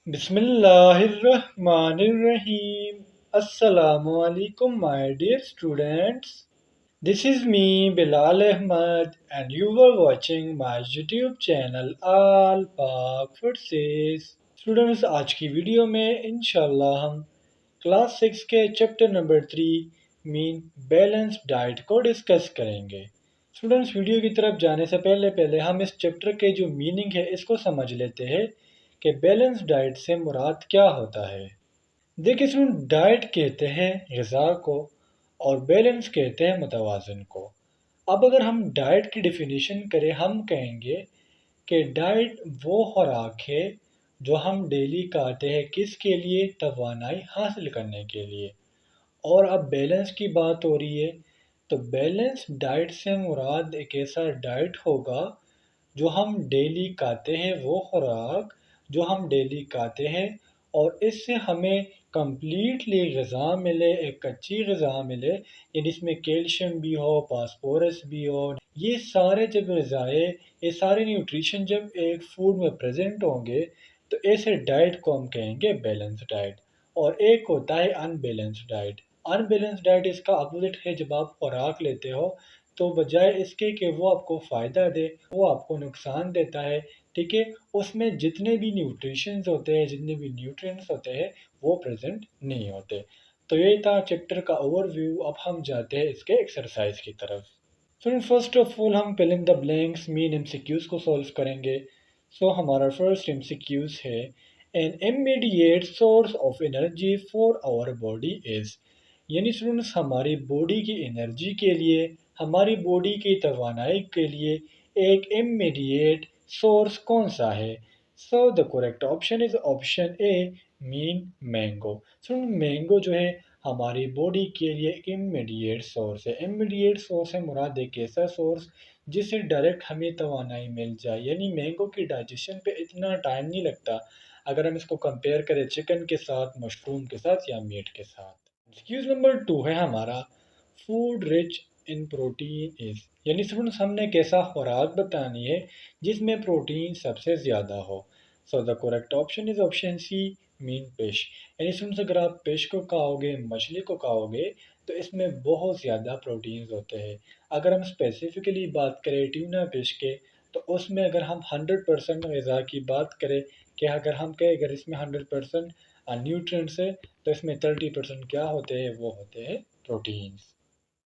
Bismillahirrahmanirrahim. Assalamu alaikum, my dear students. This is me, Bilal Ahmad, and you are watching my YouTube channel All Pak Says. Students आज की video में इंशाल्लाह हम class 6 के chapter number 3 mean balanced diet को discuss करेंगे। Students video की तरफ जाने से पहले पहले हम इस चैप्टर के जो मीनिंग है इसको समझ लेते हैं कि बैलेंस डाइट से मुराद क्या होता है। देखिए स्टूडेंट, डाइट कहते हैं ग़िज़ा को और बैलेंस कहते हैं मुतवाज़न को। अब अगर हम डाइट की डिफिनीशन करें, हम कहेंगे कि डाइट वो खुराक है जो हम डेली खाते हैं, किसके लिए? तवानाई हासिल करने के लिए। और अब बैलेंस की बात हो रही है, तो बैलेंस डाइट से मुराद एक ऐसा डाइट होगा जो हम डेली खाते हैं, वो खुराक जो हम डेली खाते हैं और इससे हमें कंप्लीटली ग़िज़ा मिले, एक अच्छी ग़िज़ा मिले, यानी इसमें कैल्शियम भी हो, फास्फोरस भी हो। ये सारे जब ग़िज़ाएँ, ये सारे न्यूट्रिशन जब एक फूड में प्रेजेंट होंगे तो ऐसे डाइट को हम कहेंगे बैलेंस डाइट। और एक होता है अनबैलेंस्ड डाइट। अनबैलेंस्ड डाइट इसका अपोजिट है। जब आप खुराक लेते हो तो बजाय इसके कि वो आपको फ़ायदा दे, वो आपको नुकसान देता है। ठीक है, उसमें जितने भी न्यूट्रिशंस होते हैं, जितने भी न्यूट्रिएंट्स होते हैं, वो प्रेजेंट नहीं होते। तो ये था चैप्टर का ओवरव्यू। अब हम जाते हैं इसके एक्सरसाइज की तरफ। तो फर्स्ट ऑफ ऑल हम fill in the blanks mean MCQs को सॉल्व करेंगे। सो हमारा फर्स्ट एमसीक्यूज़ है, an immediate source of energy for our body is. यानी स्टूडेंट्स, हमारी बॉडी की एनर्जी के लिए, हमारी बॉडी की तवानाई के लिए एक इमीडिएट सोर्स कौन सा है? So the correct option is option A, mean mango. Student, mango जो है हमारी बॉडी के लिए एक इमीडिएट सोर्स है। इमीडिएट सोर्स है मुराद एक ऐसा सोर्स जिससे डायरेक्ट हमें तवानाई मिल जाए। यानी मैंगो की डाइजेशन पे इतना टाइम नहीं लगता अगर हम इसको कंपेयर करें चिकन के साथ, मशरूम के साथ या मीट के साथ। एक्सक्यूज नंबर 2 है हमारा, food rich in protein is. यानी स्टूडेंट्स, हमने कैसा खुराक बतानी है जिसमें प्रोटीन सबसे ज़्यादा हो। So the correct option is option C, mean fish. यानी स्टूडेंट्स, अगर आप फिश को खाओगे, मछली को खाओगे, तो इसमें बहुत ज़्यादा प्रोटीन्स होते हैं। अगर हम स्पेसिफिकली बात करें ट्यूना फिश के, तो उसमें अगर हम 100% ग़िज़ा की बात करें, कि अगर हम कहें अगर इसमें 100% न्यूट्रिएंट्स है तो इसमें 30% क्या होते हैं? वो होते हैं प्रोटीन्स।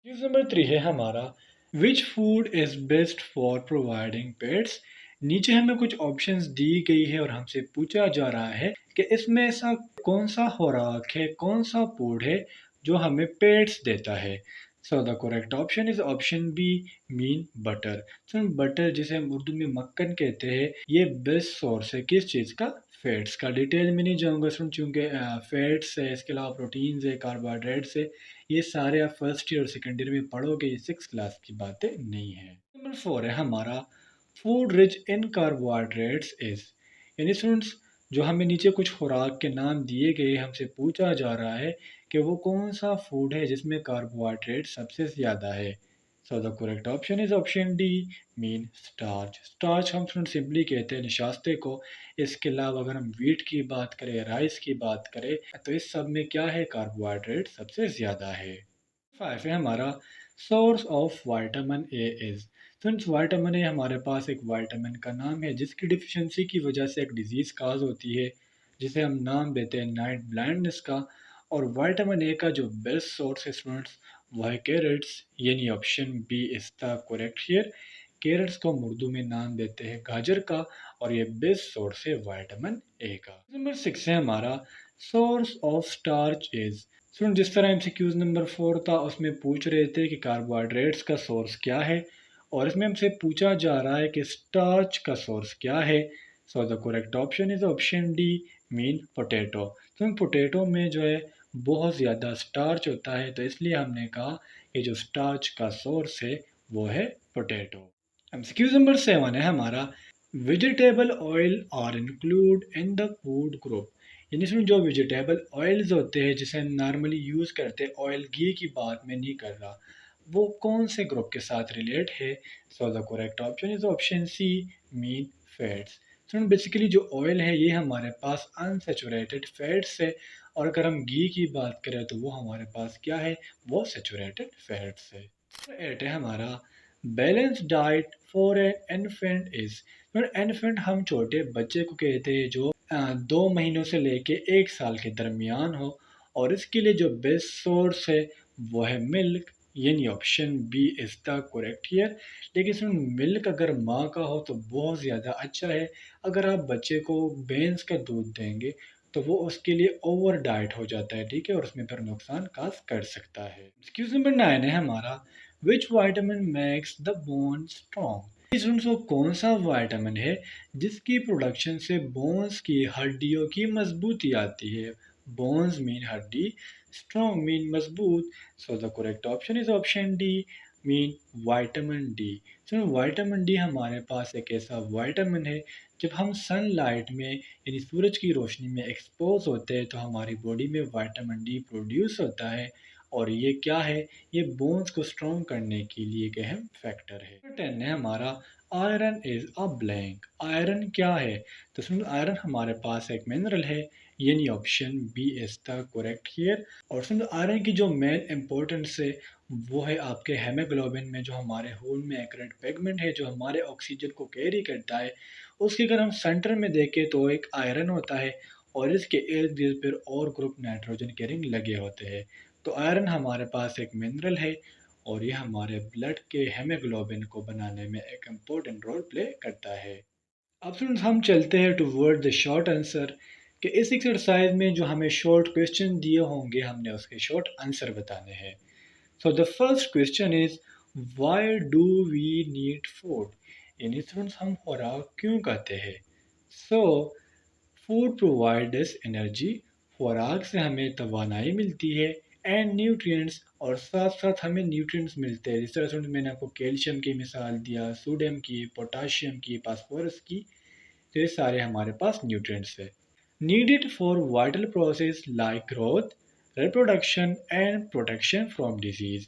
न्यूज़ नंबर 3 है हमारा, which food is best for providing pets. नीचे हमें कुछ ऑप्शंस दी गई है और हमसे पूछा जा रहा है कि इसमें ऐसा कौन सा खुराक है, कौन सा फूड है जो हमें पेट्स देता है। So the correct option is option B, mean butter. तो बटर, जिसे हम उर्दू में मक्खन कहते हैं, ये बेस्ट सोर्स है किस चीज़ का? फैट्स का। डिटेल में नहीं जाऊँगा सुन, चूँकि फैट्स है, इसके अलावा प्रोटीन्स है, कार्बोहाइड्रेट्स है, ये सारे आप फर्स्ट ईयर और सेकेंड ईयर में पढ़ोगे, ये 6th क्लास की बातें नहीं है। नंबर 4 है हमारा, food rich in carbohydrates is. यानी स्टूडेंट्स, जो हमें नीचे कुछ खुराक के नाम दिए गए, हमसे पूछा जा रहा है कि वो कौन सा फूड है जिसमें कार्बोहाइड्रेट सबसे ज़्यादा है। So the correct option is option D, mean starch. Starch हम स्टूडेंट सिंपली कहते हैं निशास्ते को। इसके अलावा अगर हम वीट की बात करें, राइस की बात करें, तो इस सब में क्या है? कार्बोहाइड्रेट सबसे ज़्यादा है। 5 है हमारा, source of vitamin A is. Friends, vitamin A हमारे पास एक विटामिन का नाम है जिसकी डिफिशिएंसी की वजह से एक डिजीज़ काज होती है, जिसे हम नाम देते हैं नाइट ब्लाइंडनेस का। और विटामिन ए का जो बेस्ट सोर्स है स्टूडेंट्स, वो है कैरेट्स। यानी option B is the correct here. Carrots को हम उर्दू में नाम देते हैं गाजर का, और ये बेस्ट सोर्स है विटामिन ए का। नंबर 6 है हमारा, सोर्स ऑफ स्टार्च इज। सुन, जिस तरह एमसीक्यूज नंबर 4 था, उसमें पूछ रहे थे कि कार्बोहाइड्रेट्स का सोर्स क्या है, और इसमें हमसे पूछा जा रहा है कि स्टार्च का सोर्स क्या है। So the correct option is option D, mean potato. तो पोटैटो में जो है बहुत ज़्यादा स्टार्च होता है, तो इसलिए हमने कहा कि जो स्टार्च का सोर्स है वो है पोटैटो। एमसीक्यूज नंबर 7 है हमारा, vegetable oil are include in the food group. यानी इसमें जो वेजिटेबल ऑयल्स होते हैं जिसे हम नॉर्मली यूज़ करते हैं, ऑयल घी की बात में नहीं कर रहा, वो कौन से ग्रुप के साथ रिलेट है। So the correct option is option C, mean fats. तो बेसिकली जो ऑयल है ये हमारे पास अनसेचुरेटेड फैट्स है, और अगर हम घी की बात करें तो वो हमारे पास क्या है, वो सेचुरेटेड फैट्स है। एट है हमारा balance diet for an infant is. Infant हम छोटे बच्चे को कहते हैं जो 2 महीनों से लेके 1 साल के दरमियान हो, और इसके लिए जो बेस्ट सोर्स है वो है मिल्क, यानी option B is the correct here. लेकिन इसमें मिल्क अगर माँ का हो तो बहुत ज़्यादा अच्छा है। अगर आप बच्चे को भैंस का दूध देंगे तो वो उसके लिए ओवर डाइट हो जाता है, ठीक है, और उसमें फिर नुकसान काज कर सकता है। एक्सक्यूज नंबर 9 है हमारा विच vitamin makes the bone strong. इस उनको कौन सा वाइटामिन है जिसकी प्रोडक्शन से बोन्स की हड्डियों की मजबूती आती है। बोन्स मीन हड्डी, स्ट्रॉन्ग मीन मजबूत, सो the correct option is option D mean vitamin D. तो वाइटामिन डी हमारे पास एक ऐसा वाइटामिन है, जब हम सनलाइट में यानी सूरज की रोशनी में एक्सपोज होते हैं तो हमारी बॉडी में वाइटामिन डी प्रोड्यूस होता है, और ये क्या है, ये बोन्स को स्ट्रॉन्ग करने के लिए एक अहम फैक्टर है। 10 है हमारा iron is a blank. Iron क्या है, तो सुन आयरन हमारे पास एक मिनरल है, यानी option B is the correct here. और सुन आयरन की जो मेन इंपॉर्टेंस है वो है आपके हेमोग्लोबिन में, जो हमारे खून में एक रेड पिगमेंट है जो हमारे ऑक्सीजन को कैरी करता है। उसके अगर हम सेंटर में देखें तो एक आयरन होता है, और इसके इर्द गिर्द फिर और ग्रुप नाइट्रोजन के रिंग लगे होते हैं। तो आयरन हमारे पास एक मिनरल है, और ये हमारे ब्लड के हेमोग्लोबिन को बनाने में एक इम्पोर्टेंट रोल प्ले करता है। अब स्टूडेंट्स हम चलते हैं टुवर्ड द शॉर्ट आंसर, कि इस एक्सरसाइज में जो हमें शॉर्ट क्वेश्चन दिए होंगे हमने उसके शॉर्ट आंसर बताने हैं। So the first question is why do we need food. यानी स्टूडेंट्स हम खुराक क्यों खाते हैं। So food provide us energy, खुराक से हमें तवानाई मिलती है, एंड न्यूट्रिएंट्स, और साथ साथ हमें न्यूट्रिएंट्स मिलते हैं। जिस तरह से मैंने आपको कैल्शियम की मिसाल दिया, सोडियम की, पोटाशियम की, फास्फोरस की, तो ये सारे हमारे पास न्यूट्रिएंट्स है। Needed for vital process like growth, reproduction and protection from disease.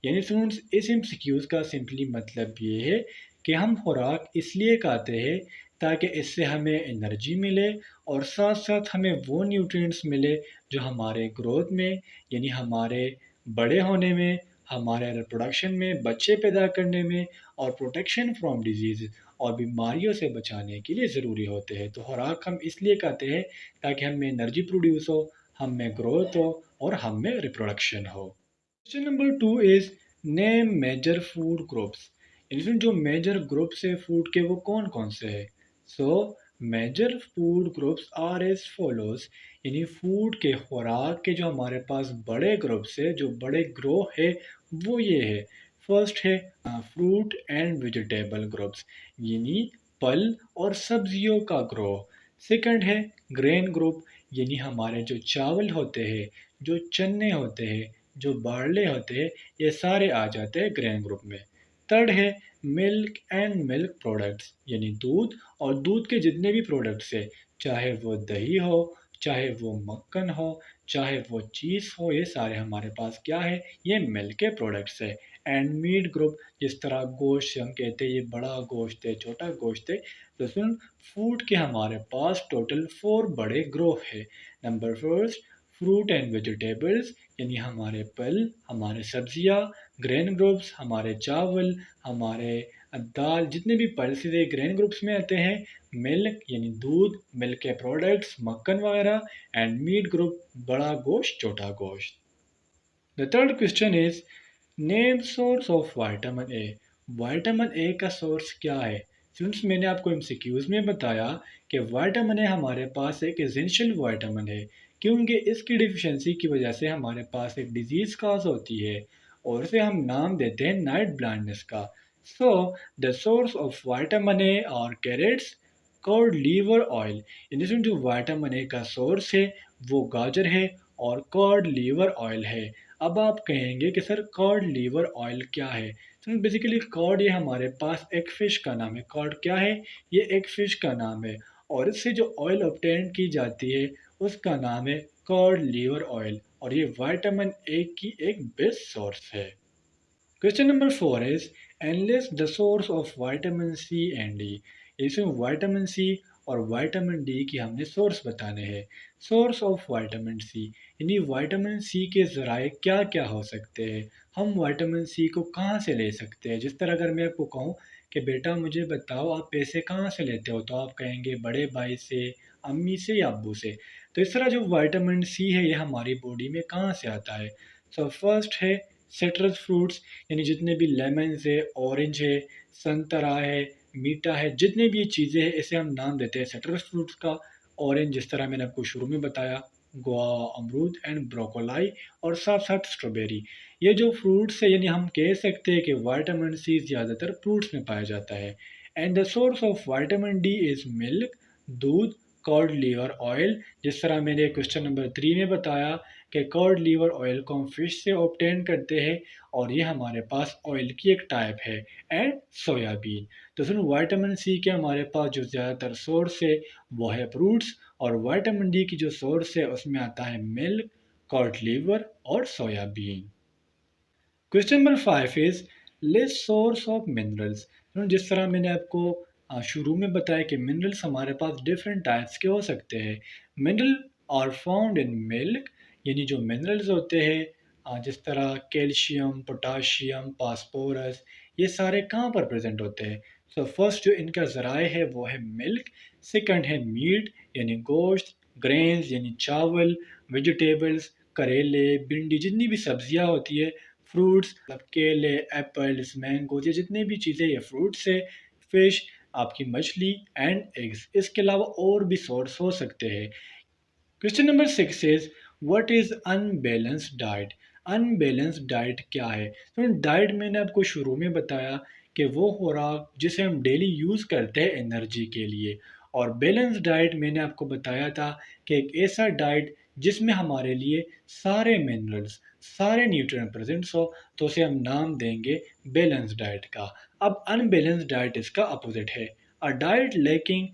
यानी स्टूडेंट्स इस एमसीक्यूज का सिंपली मतलब ये है कि हम खुराक इसलिए खाते हैं ताकि इससे हमें एनर्जी मिले, और साथ साथ हमें वो न्यूट्रिएंट्स मिले जो हमारे ग्रोथ में, यानी हमारे बड़े होने में, हमारे रिप्रोडक्शन में, बच्चे पैदा करने में, और प्रोटेक्शन फ्रॉम डिजीज़, और बीमारियों से बचाने के लिए ज़रूरी होते हैं। तो खुराक हम इसलिए खाते हैं ताकि हम में एनर्जी प्रोड्यूस हो, हम में ग्रोथ हो, और हम में रिप्रोडक्शन हो। Question number 2 is name major food groups. इसमें जो मेजर ग्रुप्स है फूड के वो कौन कौन से है। So major food groups are as follows. यानी फूड के खुराक के जो हमारे पास बड़े ग्रुप्स है, जो बड़े ग्रो है, वो ये है। फर्स्ट है फ्रूट एंड वेजिटेबल ग्रुप्स, यानी फल और सब्जियों का ग्रो। सेकंड है ग्रेन ग्रुप, यानी हमारे जो चावल होते हैं, जो चने होते हैं, जो बार्ले होते हैं, ये सारे आ जाते हैं ग्रेन ग्रुप में। थर्ड है मिल्क एंड मिल्क प्रोडक्ट्स, यानी दूध और दूध के जितने भी प्रोडक्ट्स है, चाहे वो दही हो, चाहे वो मक्खन हो, चाहे वो चीज़ हो, ये सारे हमारे पास क्या है, ये मिल्क के प्रोडक्ट्स है। एंड मीट ग्रुप, जिस तरह गोश्त हम कहते हैं ये बड़ा गोश्त है, छोटा गोश्त है। तो सुन फूड के हमारे पास टोटल 4 बड़े ग्रुप है। Number first fruit and vegetables, यानी हमारे फल, हमारे सब्जियां। ग्रेन ग्रुप्स हमारे चावल, हमारे दाल, जितने भी पल्सेस है ग्रेन ग्रुप्स में आते हैं। मिल्क यानी दूध, मिल्क के प्रोडक्ट्स, मक्खन वगैरह। एंड मीट ग्रुप बड़ा गोश्त, छोटा गोश्त। The third question is name source of vitamin A. Vitamin A का सोर्स क्या है। सिंस मैंने आपको एमसीक्यूज में बताया कि विटामिन ए हमारे पास एक एसेंशियल विटामिन है, क्योंकि इसकी डिफिशियंसी की वजह से हमारे पास एक डिजीज़ काज होती है, और इसे हम नाम देते हैं नाइट ब्लाइंडनेस का। So the source of vitamin A और कैरेट्स कॉर्ड लीवर ऑयल। इन जो विटामिन ए का सोर्स है वो गाजर है, और कॉर्ड लीवर ऑयल है। अब आप कहेंगे कि सर कॉड लीवर ऑयल क्या है। तो बेसिकली कॉड ये हमारे पास एक फ़िश का नाम है। कॉड क्या है, ये एक फ़िश का नाम है, और इससे जो ऑयल ऑब्टेन की जाती है उसका नाम है कॉड लीवर ऑयल, और ये विटामिन ए की एक बेस्ट सोर्स है। Question number 4 is enlist the source of vitamin C and D. इसमें विटामिन सी और विटामिन डी की हमने सोर्स बताने हैं। सोर्स ऑफ विटामिन सी, यानी विटामिन सी के ज़राए क्या क्या हो सकते हैं, हम विटामिन सी को कहाँ से ले सकते हैं। जिस तरह अगर मैं आपको कहूँ कि बेटा मुझे बताओ आप पैसे कहाँ से लेते हो, तो आप कहेंगे बड़े भाई से, अम्मी से या अब्बू से। तो इस तरह जो विटामिन सी है ये हमारी बॉडी में कहाँ से आता है। सो फर्स्ट है सिट्रस फ्रूट्स, यानी जितने भी लेमन्स है, ऑरेंज है, संतरा है, मीठा है, जितने भी ये चीज़ें हैं इसे हम नाम देते हैं सिट्रस फ्रूट्स का। ऑरेंज जिस तरह मैंने आपको शुरू में बताया, गुआवा, अमरूद एंड ब्रोकोलाई, और साथ साथ स्ट्रॉबेरी। ये जो फ्रूट्स है यानी हम कह सकते हैं कि विटामिन सी ज़्यादातर फ्रूट्स में पाया जाता है। And the source of vitamin D is milk, दूध, कर्ड लीवर ऑयल। जिस तरह मैंने क्वेश्चन नंबर 3 में बताया कि कर्ड लीवर ऑयल को हम फिश से ऑब्टेन करते हैं, और ये हमारे पास ऑयल की एक टाइप है। And soybean. तो सुनो विटामिन सी के हमारे पास जो ज़्यादातर सोर्स है वो है फ्रूट्स, और विटामिन डी की जो सोर्स है उसमें आता है मिल्क, कॉड लीवर और soybean. Question number 5 is list source of minerals. जिस तरह मैंने आपको शुरू में बताया कि मिनरल्स हमारे पास डिफरेंट टाइप्स के हो सकते हैं। Mineral are found in milk, यानी जो मिनरल्स होते हैं जिस तरह कैल्शियम, पोटाशियम, फास्फोरस, ये सारे कहाँ पर प्रेजेंट होते हैं। सो फर्स्ट जो इनका ज़राए है वो है मिल्क। सेकंड है मीट यानी गोश्त, ग्रेन्स यानी चावल, वेजिटेबल्स, करेले, भिंडी, जितनी भी सब्जियां होती है, फ्रूट्स मतलब केले, एप्पल्स, मैंगो, ये जितने भी चीज़ें ये फ्रूट्स है, फिश, आपकी मछली एंड एग्स। इसके अलावा और भी सोर्स हो सकते हैं। Question number 6 is what is unbalanced diet. Unbalanced diet क्या है। तो डाइट मैंने आपको शुरू में बताया कि वो खुराक जिसे हम डेली यूज़ करते हैं एनर्जी के लिए, और बैलेंस डाइट मैंने आपको बताया था कि एक ऐसा डाइट जिसमें हमारे लिए सारे मिनरल्स, सारे न्यूट्रिएंट प्रेजेंट्स हो, तो उसे हम नाम देंगे बैलेंस डाइट का। अब अनबैलेंस डाइट इसका अपोजिट है, अ डाइट लैकिंग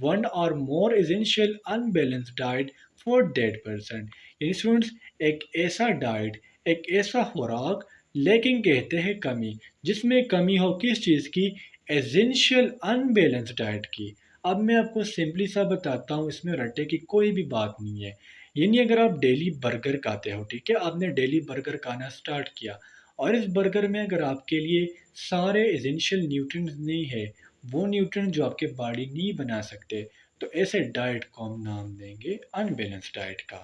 वन और मोर essential unbalanced diet for dead person. यानी स्टूडेंट्स एक ऐसा डाइट, एक ऐसा खुराक, लेकिन कहते हैं कमी, जिसमें कमी हो किस चीज़ की, एसेंशियल अनबैलेंस्ड डाइट की। अब मैं आपको सिंपली सा बताता हूँ, इसमें रट्टे की कोई भी बात नहीं है। यानी अगर आप डेली बर्गर खाते हो, ठीक है, आपने डेली बर्गर खाना स्टार्ट किया, और इस बर्गर में अगर आपके लिए सारे एसेंशियल न्यूट्रिएंट्स नहीं है, वो न्यूट्रिएंट जो आपके बॉडी नहीं बना सकते, तो ऐसे डाइट को हम नाम देंगे अनबैलेंस्ड डाइट का।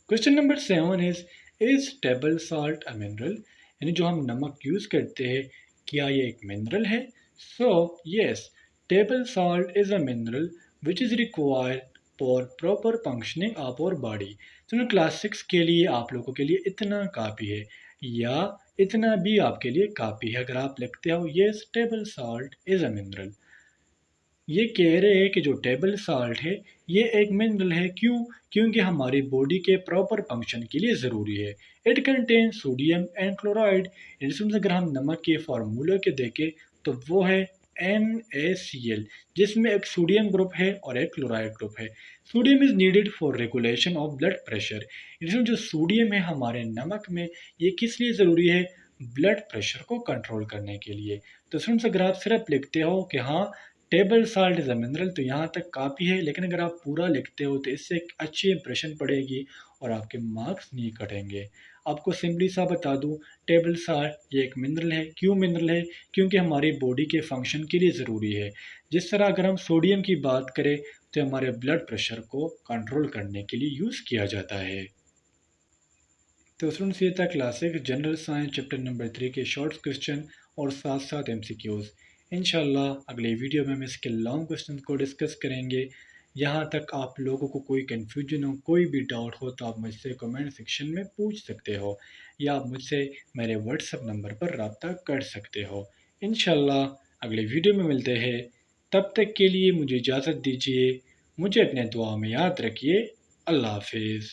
Question number 7 is table salt a mineral. यानी जो हम नमक यूज़ करते हैं, क्या ये एक मिनरल है। So yes, table salt is a mineral which is required for proper functioning of our body. तो क्लास 6 के लिए आप लोगों के लिए इतना काफ़ी है, या इतना भी आपके लिए काफ़ी है अगर आप लिखते हो yes table salt is a mineral. ये कह रहे हैं कि जो टेबल साल्ट है ये एक मिनरल है। क्यों? क्योंकि हमारी बॉडी के प्रॉपर फंक्शन के लिए ज़रूरी है। It contain sodium and chloride. इसमें अगर हम नमक के फार्मूला के देखें तो वो है NaCl, जिसमें एक सोडियम ग्रुप है और एक क्लोराइड ग्रुप है। Sodium is needed for regulation of blood pressure. इसमें जो सोडियम है हमारे नमक में, ये किस लिए ज़रूरी है, ब्लड प्रेशर को कंट्रोल करने के लिए। तो फ्रेंड्स अगर आप सिर्फ लिखते हो कि हाँ table salt is a mineral, तो यहाँ तक काफ़ी है, लेकिन अगर आप पूरा लिखते हो तो इससे एक अच्छी इंप्रेशन पड़ेगी और आपके मार्क्स नहीं कटेंगे। आपको सिंपली सा बता दूँ, टेबल साल्ट ये एक मिनरल है। क्यों मिनरल है? क्योंकि हमारी बॉडी के फंक्शन के लिए ज़रूरी है। जिस तरह अगर हम सोडियम की बात करें तो हमारे ब्लड प्रेशर को कंट्रोल करने के लिए यूज़ किया जाता है। तो स्टूडेंट्स ये था classic general science chapter number 3 के शॉर्ट क्वेश्चन और साथ साथ MCQs। इंशाल्लाह अगले वीडियो में हम इसके लॉन्ग क्वेश्चन को डिस्कस करेंगे। यहाँ तक आप लोगों को कोई कन्फ्यूजन हो, कोई भी डाउट हो, तो आप मुझसे कमेंट सेक्शन में पूछ सकते हो, या आप मुझसे मेरे व्हाट्सएप नंबर पर रब्ता कर सकते हो। इंशाल्लाह अगले वीडियो में मिलते हैं। तब तक के लिए मुझे इजाज़त दीजिए। मुझे अपने दुआ में याद रखिए। अल्लाह हाफिज़।